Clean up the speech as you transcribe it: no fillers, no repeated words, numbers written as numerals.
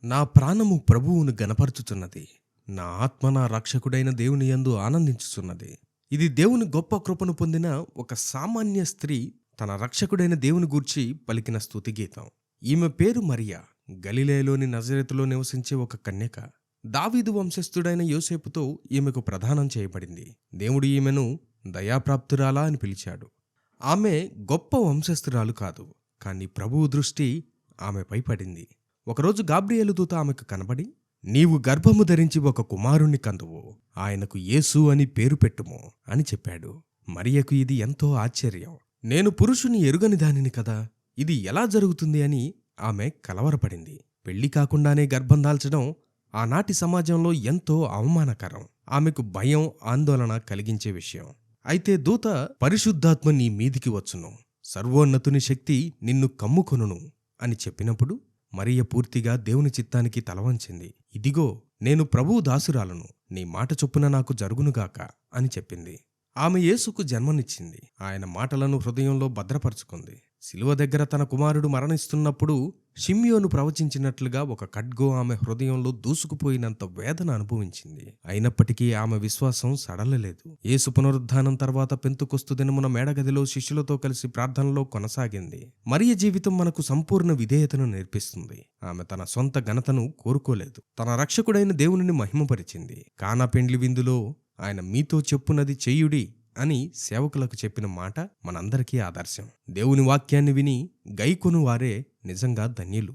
నా ప్రాణము ప్రభువును గనపరచుచున్నది. నా ఆత్మ నా రక్షకుడైన దేవుని యందు ఆనందించుచున్నది. ఇది దేవుని గొప్ప కృపను పొందిన ఒక సామాన్య స్త్రీ తన రక్షకుడైన దేవుని గూర్చి పలికిన స్తుతిగీతం. ఈమె పేరు మరియా. గలిలయలోని నజరేతులో నివసించే ఒక కన్యక. దావీదు వంశస్థుడైన యోసేపుతో ఈమెకు ప్రదానం చేయబడింది. దేవుడు ఈమెను దయాప్రాప్తురాలా అని పిలిచాడు. ఆమె గొప్ప వంశస్థురాలు కాదు, కాని ప్రభువు దృష్టి ఆమెపై పడింది. ఒకరోజు గాబ్రియేలు దూత ఆమెకు కనబడి, నీవు గర్భము ధరించి ఒక కుమారుణ్ణి కందువు, ఆయనకు యేసు అని పేరు పెట్టుము అని చెప్పాడు. మరియకు ఇది ఎంతో ఆశ్చర్యం. నేను పురుషుని ఎరుగని దానిని కదా, ఇది ఎలా జరుగుతుంది అని ఆమె కలవరపడింది. పెళ్లి కాకుండానే గర్భం దాల్చడం ఆనాటి సమాజంలో ఎంతో అవమానకరం. ఆమెకు భయం, ఆందోళన కలిగించే విషయం. అయితే దూత, పరిశుద్ధాత్మ నీ మీదికి వచ్చును, సర్వోన్నతుని శక్తి నిన్ను కమ్ముకొనును అని చెప్పినప్పుడు మరియ పూర్తిగా దేవుని చిత్తానికి తలవంచింది. ఇదిగో, నేను ప్రభువు దాసురాలను, నీ మాట చొప్పున నాకు జరుగునుగాక అని చెప్పింది. ఆమె యేసుకు జన్మనిచ్చింది. ఆయన మాటలను హృదయంలో భద్రపరుచుకుంది. శిలువ దగ్గర తన కుమారుడు మరణిస్తున్నప్పుడు షిమ్యోను ప్రవచించినట్లుగా ఒక ఖడ్గో ఆమె హృదయంలో దూసుకుపోయినంత వేదన అనుభవించింది. అయినప్పటికీ ఆమె విశ్వాసం సడలలేదు. యేసు పునరుద్ధానం తర్వాత పెంతుకొస్తు దినమున మేడగదిలో శిష్యులతో కలిసి ప్రార్థనలో కొనసాగింది. మరియ జీవితం మనకు సంపూర్ణ విధేయతను నేర్పిస్తుంది. ఆమె తన సొంత ఘనతను కోరుకోలేదు. తన రక్షకుడైన దేవునిని మహిమపరిచింది. కానా పెండ్లి విందులో ఆయన మీతో చెప్పునది చెయ్యుడి అని సేవకులకు చెప్పిన మాట మనందరికీ ఆదర్శం. దేవుని వాక్యాన్ని విని గైకొను వారే నిజంగా ధన్యులు.